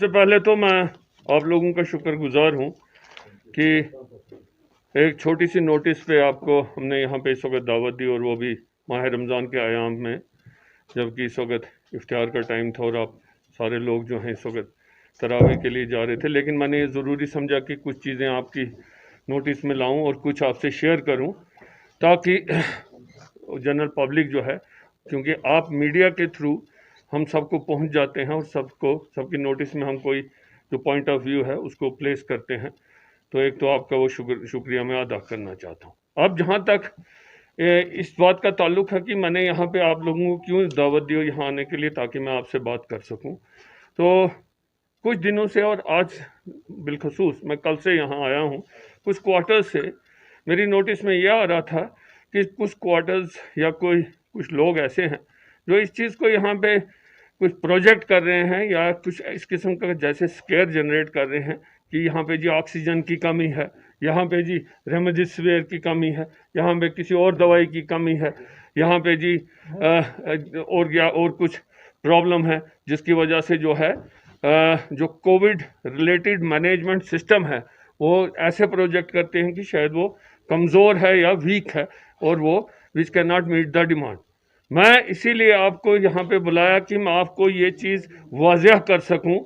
सबसे पहले तो मैं आप लोगों का शुक्रगुजार हूँ कि एक छोटी सी नोटिस पे आपको हमने यहाँ पे इस वक्त दावत दी, और वो भी माह रमज़ान के आयाम में, जबकि इस वक्त इफ्तार का टाइम था और आप सारे लोग जो हैं इस वक्त तरावी के लिए जा रहे थे। लेकिन मैंने ये ज़रूरी समझा कि कुछ चीज़ें आपकी नोटिस में लाऊं और कुछ आपसे शेयर करूं, ताकि जनरल पब्लिक जो है, क्योंकि आप मीडिया के थ्रू हम सबको पहुंच जाते हैं और सबकी नोटिस में हम कोई जो पॉइंट ऑफ व्यू है उसको प्लेस करते हैं, तो एक तो आपका वो शुक्रिया मैं अदा करना चाहता हूँ। अब जहाँ तक इस बात का ताल्लुक है कि मैंने यहाँ पे आप लोगों को क्यों दावत दी यहाँ आने के लिए, ताकि मैं आपसे बात कर सकूँ, तो कुछ दिनों से और आज बिलखसूस मैं कल से यहाँ आया हूँ, कुछ क्वार्टर्स से मेरी नोटिस में यह आ रहा था कि कुछ क्वार्टर्स या कुछ लोग ऐसे हैं जो इस चीज़ को यहाँ पे कुछ प्रोजेक्ट कर रहे हैं या कुछ इस किस्म का जैसे स्केयर जनरेट कर रहे हैं कि यहाँ पे जी ऑक्सीजन की कमी है, यहाँ पे जी रेमडेसिविर की कमी है, यहाँ पे किसी और दवाई की कमी है, यहाँ पे जी और कुछ प्रॉब्लम है जिसकी वजह से जो है जो कोविड रिलेटेड मैनेजमेंट सिस्टम है वो ऐसे प्रोजेक्ट करते हैं कि शायद वो कमज़ोर है या वीक है और वो which can not meet the demand. मैं इसीलिए आपको यहाँ पे बुलाया कि मैं आपको ये चीज़ वाज़ह कर सकूँ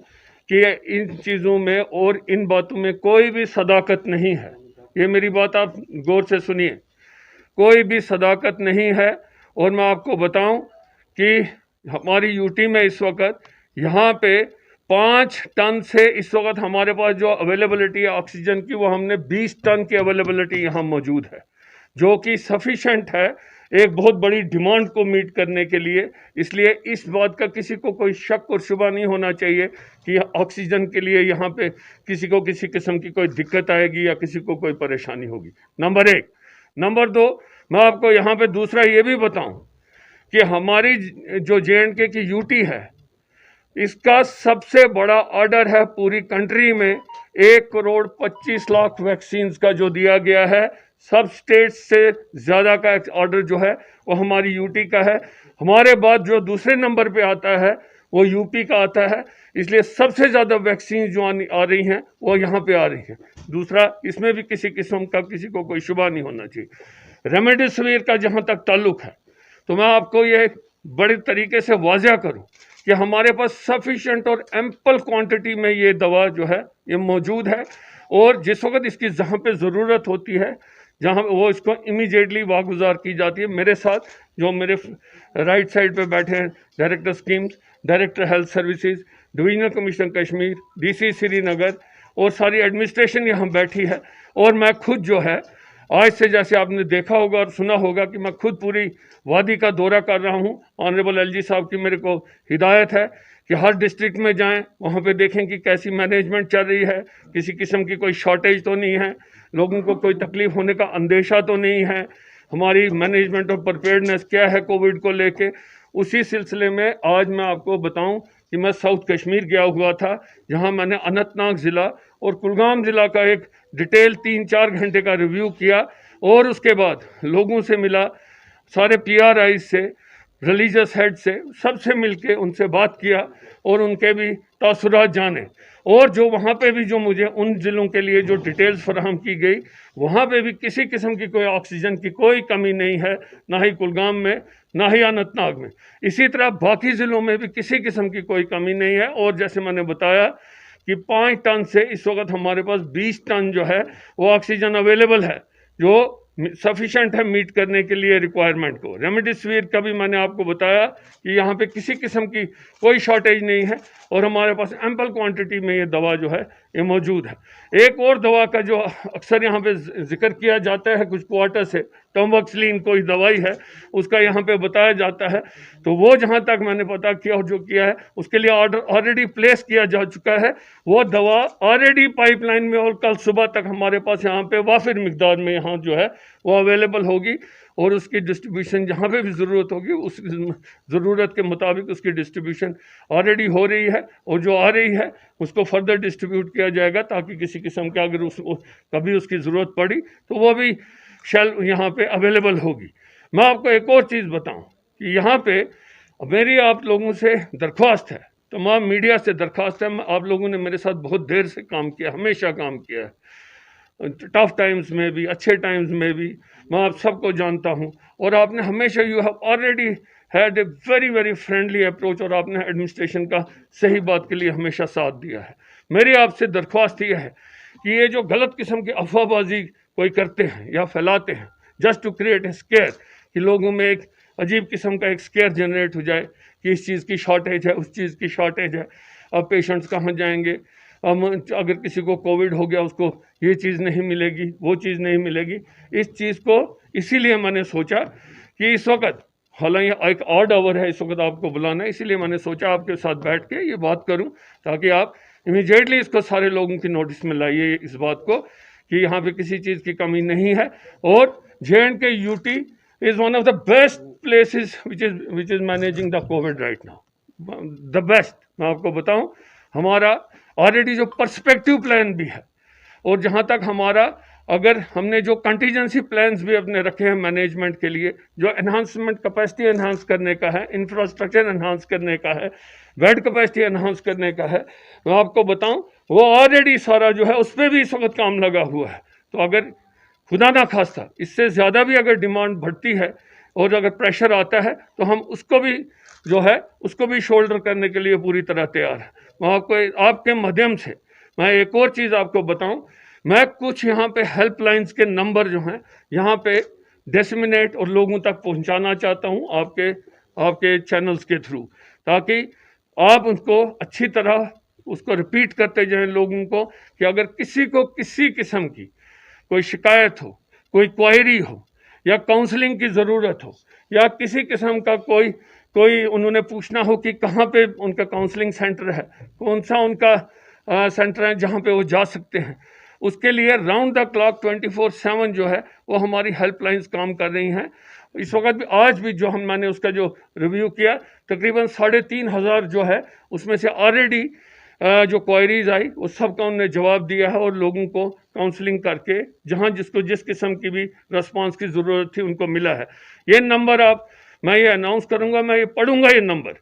कि इन चीज़ों में और इन बातों में कोई भी सदाकत नहीं है। ये मेरी बात आप गौर से सुनिए, कोई भी सदाकत नहीं है। और मैं आपको बताऊं कि हमारी यूटी में इस वक्त यहाँ पे 5 टन से इस वक्त हमारे पास जो अवेलेबिलिटी है ऑक्सीजन की, वो हमने 20 टन की अवेलेबिलिटी यहाँ मौजूद है, जो कि सफिशेंट है एक बहुत बड़ी डिमांड को मीट करने के लिए। इसलिए इस बात का किसी को कोई शक और शुबा नहीं होना चाहिए कि ऑक्सीजन के लिए यहाँ पे किसी को किसी किस्म की कोई दिक्कत आएगी या किसी को कोई परेशानी होगी, नंबर 1। नंबर 2, मैं आपको यहाँ पे दूसरा ये भी बताऊं कि हमारी जो JNK की यूटी है, इसका सबसे बड़ा ऑर्डर है पूरी कंट्री में 1,25,00,000 वैक्सीन का जो दिया गया है। सब स्टेट से ज़्यादा का ऑर्डर जो है वो हमारी यूटी का है। हमारे बाद जो दूसरे नंबर पे आता है वो यूपी का आता है। इसलिए सबसे ज़्यादा वैक्सीन जो आ रही हैं वो यहाँ पे आ रही हैं। दूसरा, इसमें भी किसी किस्म का किसी को कोई शुबा नहीं होना चाहिए। रेमडेसिविर का जहाँ तक ताल्लुक है, तो मैं आपको ये बड़े तरीके से वाज़ह करूँ कि हमारे पास सफिशेंट और एम्पल क्वांटिटी में ये दवा जो है ये मौजूद है, और जिस वक्त इसकी जहाँ पे ज़रूरत होती है जहाँ वो इसको इमीडिएटली वागुजार की जाती है। मेरे साथ जो मेरे राइट साइड पे बैठे हैं director schemes, director health services, divisional commissioner Kashmir, DC Srinagar और सारी एडमिनिस्ट्रेशन यहाँ बैठी है। और मैं खुद जो है आज से, जैसे आपने देखा होगा और सुना होगा, कि मैं खुद पूरी वादी का दौरा कर रहा हूँ। ऑनरेबल LG साहब की मेरे को हिदायत है कि हर डिस्ट्रिक्ट में जाएं, वहाँ पे देखें कि कैसी मैनेजमेंट चल रही है, किसी किस्म की कोई शॉर्टेज तो नहीं है, लोगों को कोई तकलीफ होने का अंदेशा तो नहीं है, हमारी मैनेजमेंट और प्रिपेयर्डनेस क्या है कोविड को लेके। उसी सिलसिले में आज मैं आपको बताऊं कि मैं साउथ कश्मीर गया हुआ था, जहां मैंने अनंतनाग ज़िला और कुलगाम ज़िला का एक डिटेल 3-4 घंटे का रिव्यू किया, और उसके बाद लोगों से मिला, सारे PRI से, रिलीजियस हेड से, सबसे मिलके उनसे बात किया और उनके भी तासुरात जाने। और जो वहाँ पे भी जो मुझे उन ज़िलों के लिए जो डिटेल्स फराहम की गई, वहाँ पे भी किसी किस्म की कोई ऑक्सीजन की कोई कमी नहीं है, ना ही कुलगाम में ना ही अनंतनाग में। इसी तरह बाकी ज़िलों में भी किसी किस्म की कोई कमी नहीं है। और जैसे मैंने बताया कि 5 टन से इस वक्त हमारे पास 20 टन जो है वो ऑक्सीजन अवेलेबल है, जो सफिशेंट है मीट करने के लिए रिक्वायरमेंट को। रेमडेसिविर का भी मैंने आपको बताया कि यहाँ पे किसी किस्म की कोई शॉर्टेज नहीं है और हमारे पास एम्पल क्वांटिटी में ये दवा जो है ये मौजूद है। एक और दवा का जो अक्सर यहाँ पे जिक्र किया जाता है कुछ क्वार्टर से, टॉम्बक्सलिन कोई दवाई है, उसका यहाँ पे बताया जाता है। तो वो जहाँ तक मैंने पता किया और जो किया है उसके लिए ऑर्डर ऑलरेडी प्लेस किया जा चुका है। वो दवा ऑलरेडी पाइपलाइन में और कल सुबह तक हमारे पास यहाँ पे वाफिर मिकदार में यहाँ जो है वो अवेलेबल होगी, और उसकी डिस्ट्रीब्यूशन जहाँ पे भी ज़रूरत होगी उस ज़रूरत के मुताबिक उसकी डिस्ट्रीब्यूशन ऑलरेडी हो रही है, और जो आ रही है उसको फर्दर डिस्ट्रीब्यूट किया जाएगा, ताकि किसी किस्म का अगर कभी उसकी ज़रूरत पड़ी तो वो भी शेल्फ यहाँ पे अवेलेबल होगी। मैं आपको एक और चीज़ बताऊँ कि यहाँ पे मेरी आप लोगों से दरख्वास्त है तमाम मीडिया से दरख्वास्त है, आप लोगों ने मेरे साथ बहुत देर से काम किया, हमेशा काम किया है, टफ टाइम्स में भी, अच्छे टाइम्स में भी, मैं आप सबको जानता हूँ। और आपने हमेशा, you have already had a very very friendly approach, और आपने एडमिनिस्ट्रेशन का सही बात के लिए हमेशा साथ दिया है। मेरी आपसे दरख्वास्त ये है कि ये जो गलत किस्म की अफवाहबाजी कोई करते हैं या फैलाते हैं just to create a scare, कि लोगों में एक अजीब किस्म का एक स्केयर जनरेट हो जाए कि इस चीज़ की शॉर्टेज है, उस चीज़ की शॉर्टेज है, अब पेशेंट्स कहाँ जाएंगे, अब अगर किसी को कोविड हो गया उसको ये चीज़ नहीं मिलेगी, वो चीज़ नहीं मिलेगी। इस चीज़ को इसीलिए मैंने सोचा कि इस वक्त, हालांकि एक ऑड आवर है इस वक्त आपको बुलाना है, इसीलिए मैंने सोचा आपके साथ बैठ के ये बात करूं, ताकि आप इमीडिएटली इसको सारे लोगों की नोटिस में लाइए इस बात को कि यहाँ पे किसी चीज़ की कमी नहीं है। और J&K UT is one of the best places which is managing the COVID right now, the best। मैं आपको बताऊं, हमारा ऑलरेडी जो पर्सपेक्टिव प्लान भी है, और जहां तक हमारा, अगर हमने जो कंटीजेंसी प्लान्स भी अपने रखे हैं मैनेजमेंट के लिए, जो एनहांसमेंट कैपेसिटी एनहांस करने का है, इंफ्रास्ट्रक्चर एनहांस करने का है, बेड कैपेसिटी एनहांस करने का है, मैं आपको बताऊं वो ऑलरेडी सारा जो है उस पर भी इस वक्त काम लगा हुआ है। तो अगर खुदा ना खास्ता इससे ज़्यादा भी अगर डिमांड बढ़ती है और अगर प्रेशर आता है, तो हम उसको भी जो है उसको भी शोल्डर करने के लिए पूरी तरह तैयार है। मैं आपको आपके माध्यम से मैं एक और चीज़ आपको बताऊं, मैं कुछ यहाँ पे हेल्पलाइंस के नंबर जो हैं यहाँ पे डिसमिनेट और लोगों तक पहुँचाना चाहता हूँ आपके चैनल्स के थ्रू, ताकि आप उसको अच्छी तरह उसको रिपीट करते जाएं लोगों को, कि अगर किसी को किसी किस्म की कोई शिकायत हो, कोई क्वायरी हो, या काउंसलिंग की ज़रूरत हो, या किसी किस्म का कोई उन्होंने पूछना हो कि कहाँ पे उनका काउंसलिंग सेंटर है, कौन सा उनका सेंटर है जहाँ पे वो जा सकते हैं, उसके लिए राउंड द क्लॉक 24/7 जो है वो हमारी हेल्पलाइंस काम कर रही हैं। इस वक्त भी, आज भी जो मैंने उसका जो रिव्यू किया, तकरीबन 3,500 जो है उसमें से ऑलरेडी जो क्वायरीज आई वो सब का उन्होंने जवाब दिया है, और लोगों को काउंसलिंग करके जहां जिसको जिस किस्म की भी रिस्पांस की ज़रूरत थी उनको मिला है। ये नंबर मैं ये अनाउंस करूंगा, मैं ये पढ़ूंगा ये नंबर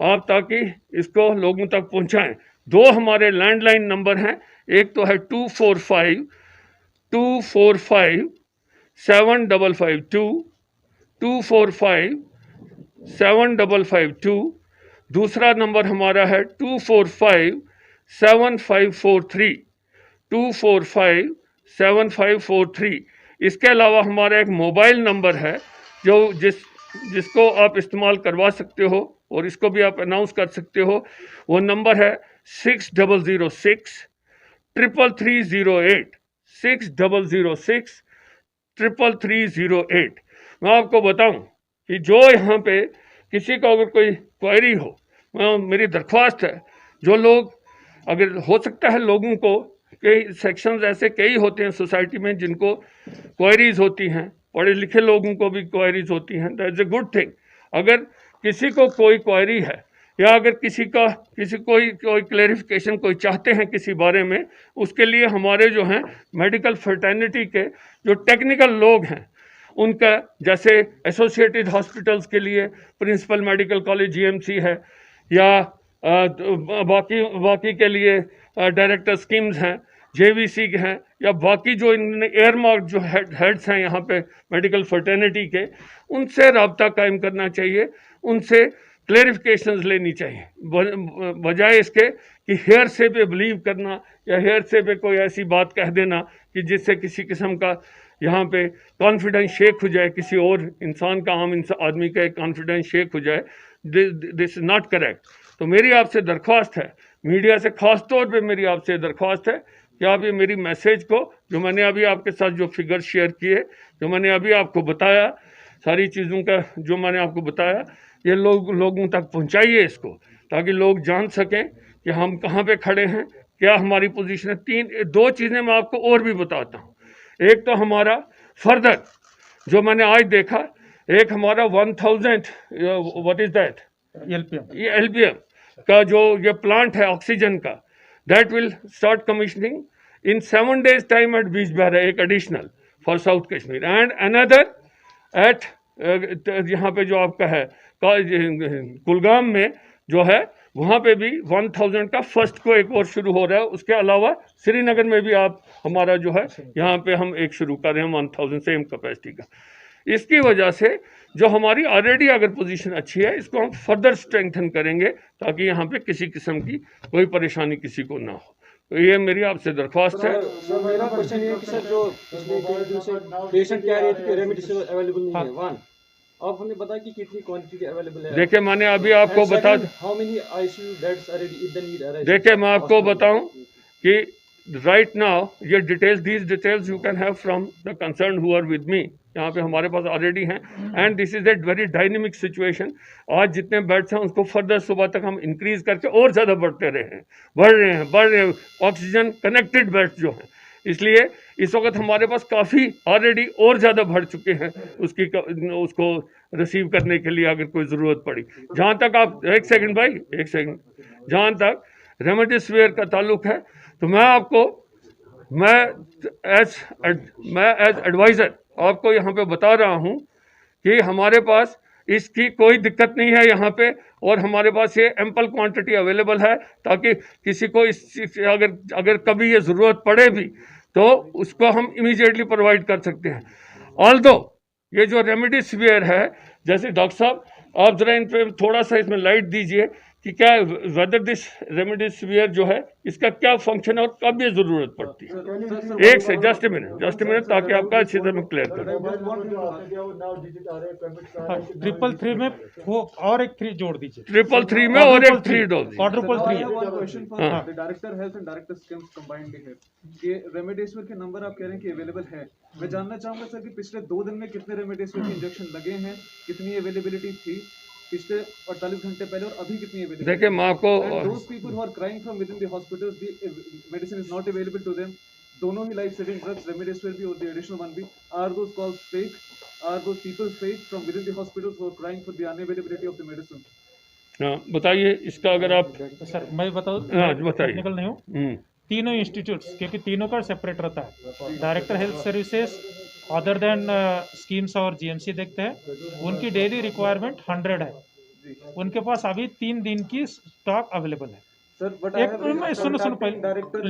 आप, ताकि इसको लोगों तक पहुंचाएं। 2 हमारे लैंडलाइन नंबर हैं, एक तो है 245-755-2, 245-755-2। दूसरा नंबर हमारा है 245-7543, 245-7543। इसके अलावा हमारा एक मोबाइल नंबर है जो जिसको आप इस्तेमाल करवा सकते हो, और इसको भी आप अनाउंस कर सकते हो। वो नंबर है 6006-33308, 6006-33308। मैं आपको बताऊं कि जो यहाँ पे किसी को अगर कोई क्वायरी हो, मेरी दरख्वास्त है, जो लोग, अगर हो सकता है लोगों को, कई सेक्शंस ऐसे कई होते हैं सोसाइटी में जिनको क्वायरीज होती हैं, पढ़े लिखे लोगों को भी क्वायरीज होती हैं, दैट्स अ गुड थिंग। अगर किसी को कोई क्वायरी है, या अगर किसी कोई क्लेरिफिकेशन कोई चाहते हैं किसी बारे में, उसके लिए हमारे जो हैं मेडिकल फ्रेटर्निटी के जो टेक्निकल लोग हैं, उनका, जैसे एसोसिएटेड हॉस्पिटल्स के लिए प्रिंसिपल मेडिकल कॉलेज GMC है, या बाकी के लिए डायरेक्टर स्कीम्स हैं JVC के हैं, या बाकी जो इन्होंने एयरमार्क जो हेड्स हैं यहाँ पे मेडिकल फ्रेटर्निटी के, उनसे रब्ता कायम करना चाहिए, उनसे क्लेरिफिकेशंस लेनी चाहिए, बजाय इसके कि हेयर से पे बिलीव करना, या हेयर से पे कोई ऐसी बात कह देना कि जिससे किसी किस्म का यहाँ पे कॉन्फिडेंस शेक हो जाए, किसी और इंसान का, आम आदमी का कॉन्फिडेंस शेक हो जाए। This is not correct. तो मेरी आपसे दरख्वास्त है, मीडिया से ख़ास तौर पे मेरी आपसे दरख्वास्त है कि आप ये मेरी मैसेज को, जो मैंने अभी आपके साथ जो फिगर शेयर किए, जो मैंने अभी आपको बताया, सारी चीज़ों का जो मैंने आपको बताया, ये लोगों तक पहुंचाइए इसको, ताकि लोग जान सकें कि हम कहाँ पे खड़े हैं, क्या हमारी पोजीशन है। 2 चीज़ें मैं आपको और भी बताता हूँ। एक तो हमारा फर्दर जो मैंने आज देखा, एक हमारा 1000 व्हाट इज़ दैट LPM का जो ये प्लांट है ऑक्सीजन का, that will start commissioning in 7 days time at Bijbehara, एक additional for south Kashmir, and another at यहाँ पे जो आपका है कुलगाम में जो है वहाँ पे भी 1000 का फर्स्ट को एक और शुरू हो रहा है। उसके अलावा श्रीनगर में भी आप हमारा जो है यहाँ पे हम एक शुरू कर रहे हैं 1000 सेम कैपेसिटी का। इसकी वजह से जो हमारी ऑलरेडी अगर पोजीशन अच्छी है, इसको हम फर्दर स्ट्रेंथन करेंगे ताकि यहाँ पे किसी किस्म की कोई परेशानी किसी को ना हो। तो ये मेरी आपसे दरख्वास्त है। सर मेरा क्वेश्चन ये है कि सर जो पिछले 3 दिन से पेशेंट कह रहे थे कि रेमडेसिविर अवेलेबल नहीं है, वन आप हमें बताएं कि कितनी क्वांटिटी अवेलेबल है। देखिए मैंने अभी आपको बता, how many ICU beds are ready if the need arise. देखिए मैं आपको बताऊं कि राइट नाउ ये details, these details you can have from the concern who are with me. यहाँ पे हमारे पास ऑलरेडी हैं and this is a very dynamic situation. आज जितने बेड्स हैं उसको फर्दर सुबह तक हम इंक्रीज करके और ज़्यादा बढ़ रहे हैं ऑक्सीजन कनेक्टेड बेड्स जो हैं, इसलिए इस वक्त हमारे पास काफ़ी ऑलरेडी और ज़्यादा बढ़ चुके हैं उसको रिसीव करने के लिए अगर कोई ज़रूरत पड़ी। जहाँ तक आप एक सेकंड, जहाँ तक रेमडेसिविर का ताल्लुक है तो मैं एज एडवाइज़र आपको यहाँ पे बता रहा हूँ कि हमारे पास इसकी कोई दिक्कत नहीं है यहाँ पे, और हमारे पास ये एम्पल क्वांटिटी अवेलेबल है ताकि किसी को इस अगर कभी ये ज़रूरत पड़े भी तो उसको हम इमीडिएटली प्रोवाइड कर सकते हैं। ऑल्दो ये जो रेमडेसिविर है, जैसे डॉक्टर साहब आप ज़रा इन पर थोड़ा सा इसमें लाइट दीजिए कि क्या वेदर दिस रेमडेसिविर जो है इसका क्या फंक्शन है और कब ये ज़रूरत पड़ती है। एक से जस्ट ए मिनट ताकि आपका अच्छी तरह मैं क्लियर करूँ। 333 में वो और एक 3 जोड़ दीजिए, 333 में और एक 3 dose, quadruple 3। Question for the director health and director schemes combined है कि रेमडेसिविर के नंबर आप कह रहे हैं कि अवेलेबल है। मैं जानना चाहूंगा सर कि पिछले 2 दिन में कितने रेमडेसिविर के इंजेक्शन लगे हैं, कितनी अवेलेबिलिटी थी पिछले 48 घंटे पहले और अभी कितनी अवेलेबल। देखिए मैं आपको those people who are crying from within the hospitals, the medicine is not available to them, दोनों ही लाइफ सेविंग ड्रग्स रेमडेसिविर भी और the additional one भी, are those calls fake, are those people fake from within the hospitals who are crying for the unavailability of the medicine। हाँ बताइए इसका अगर आप। Sir मैं बताऊँ, हाँ बताइए। निकल नहीं हूँ, तीनों इंस्टीट्यूट्स क्योंकि तीनों का सेपरेट रहता है। Director health services other than schemes और जीएमसी देखते हैं, उनकी डेली रिक्वायरमेंट 100 है, उनके पास अभी 3 दिन की स्टॉक अवेलेबल है। सुनो पहले,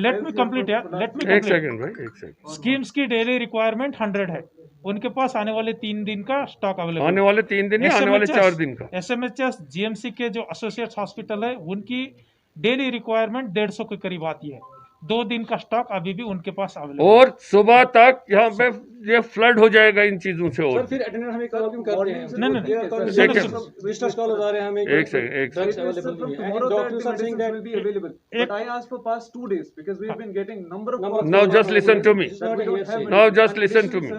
लेट मी कंप्लीट एक सेकंड भाई, एक सेकंड। स्कीम्स की डेली रिक्वायरमेंट 100 है, उनके पास आने वाले 3 दिन का स्टॉक अवेलेबल, आने वाले 3 दिन, आने वाले 4 दिन का। एसएमएचएस जीएमसी के जो एसोसिएट्स हॉस्पिटल है उनकी डेली रिक्वायरमेंट 150 के करीब आती है, 2 दिन का स्टॉक अभी भी उनके पास अवेलेबल, और सुबह तक यहाँ पे ये फ्लड हो जाएगा इन चीजों से। और फिर अटेंडर हमें कॉल क्यों कर रहे हैं? विजिटर्स कॉल आ रहे हैं हमें, एक second. Doctors are saying that will be available, but I asked for past 2 days because we have been getting number of calls। Now just listen to me, now just listen to me,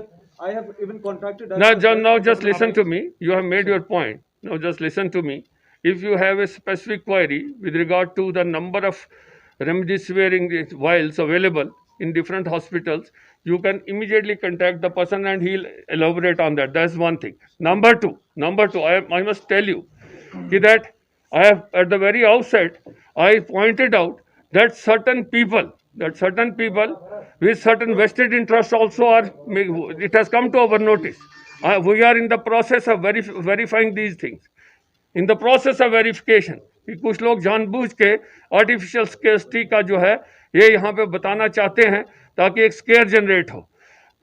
I have even contacted now just listen to me, you have made your point, now just listen to me। If you have a specific query with regard to the number of remdesivir vials available in different hospitals, you can immediately contact the person and he'll elaborate on that. That's one thing. Number two, I must tell you that I have at the very outset I pointed out that certain people with certain vested interests also are, it has come to our notice. We are in the process of verifying these things, in the process of verification। कि कुछ लोग जानबूझ के artificial scarcity का जो है ये यहाँ पे बताना चाहते हैं ताकि एक स्केयर जनरेट हो,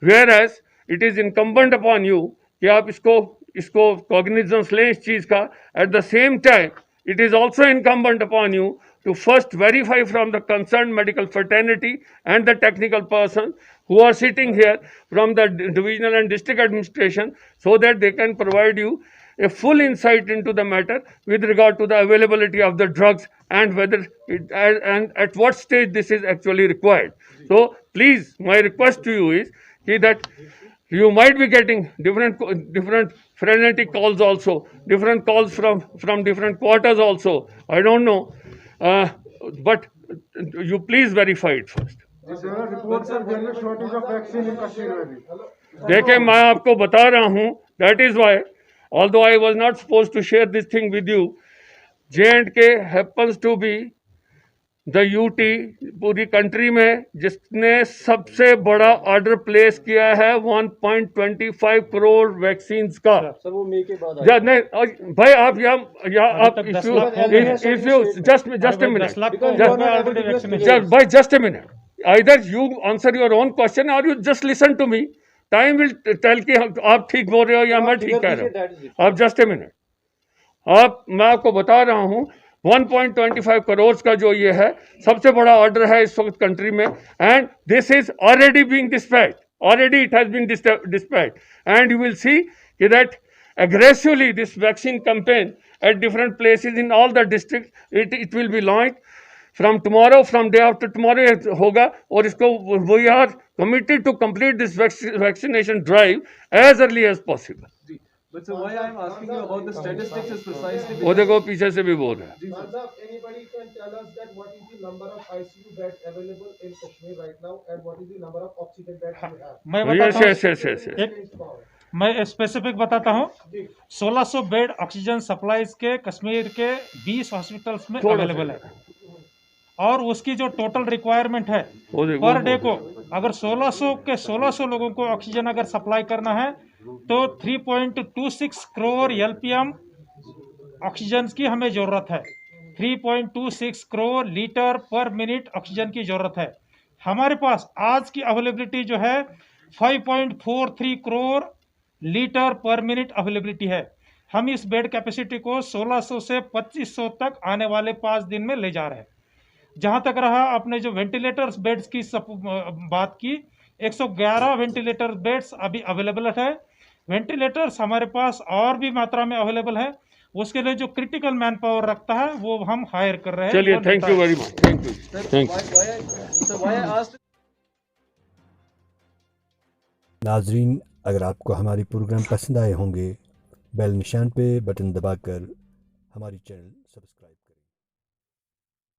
whereas it is incumbent upon you कि आप इसको कॉग्निजेंस लें इस चीज़ का। At the same time it is also incumbent upon you to first verify from the concerned medical fraternity and the technical person who are sitting here from the divisional and district administration, so that they can provide you a full insight into the matter with regard to the availability of the drugs and whether and at what stage this is actually required. So please, my request to you is that you might be getting different frenetic calls also, different calls from different quarters also, I don't know, but you please verify it first। देखिए मैं आपको बता रहा हूँ, that is why although I was not supposed to share this thing with you, J&K happens to be the UT पूरी country में जिसने सबसे बड़ा ऑर्डर प्लेस किया है 1.25 करोड़ वैक्सीन का। सर वो मई के बाद नहीं भाई, आप यहाँ आप अभी तक 10 इफ लाख हो गए हैं। You just a 10 lakh minute, को already vaccination just a minute. Either you answer your own question or you just listen to me. Time will tell कि आप ठीक बोल रहे हो या मैं ठीक कह रहा हूँ। आप जस्ट ए मिनट, मैं आपको बता रहा हूँ 1.25 करोड़ का जो ये है सबसे बड़ा ऑर्डर है इस वक्त कंट्री में, and this is already being dispatched, already it has been dispatched, and you will see that aggressively this vaccine campaign at different places in all the districts it will be launched from tomorrow, from day after tomorrow होगा, और इसको we are committed to complete this vaccination drive as early as possible. Ji, but sir, why I am asking you about the statistics is precisely वो देखो पीछे से भी बोल रहा है। जी sir. Anybody can tell us that what is the number of ICU beds available in Kashmir right now and what is the number of oxygen beds you have? मैं Yes, बताता yes, yes, yes, yes. हूँ, मैं specific बताता हूँ। 1600 bed oxygen supplies के कश्मीर के 20 hospitals में थोड़ा अवेलेबल है, और उसकी जो टोटल रिक्वायरमेंट है वो देखो पर डे को अगर 1600 लोगों को ऑक्सीजन अगर सप्लाई करना है तो 3.26 करोड़ एलपीएम ऑक्सीजन की हमें ज़रूरत है। 3.26 करोड़ लीटर पर मिनट ऑक्सीजन की ज़रूरत है। हमारे पास आज की अवेलेबिलिटी जो है 5.43 करोड़ लीटर पर मिनट अवेलेबिलिटी है। हम इस बेड कैपेसिटी को 1600 से 2500 तक आने वाले 5 दिन में ले जा रहे हैं। जहां तक रहा आपने जो वेंटिलेटर्स बेड्स की बात की, 111 वेंटिलेटर बेड्स अभी अवेलेबल है। वेंटिलेटर्स हमारे पास और भी मात्रा में अवेलेबल है, उसके लिए जो क्रिटिकल मैन पावर रखता है वो हम हायर कर रहे हैं। चलिए, thank you very much, thank you, thank you. why I asked नाजरीन, अगर आपको हमारी प्रोग्राम पसंद आए होंगे, बेल निशान पे बटन दबाकर हमारी चैनल सब्सक्राइब करें।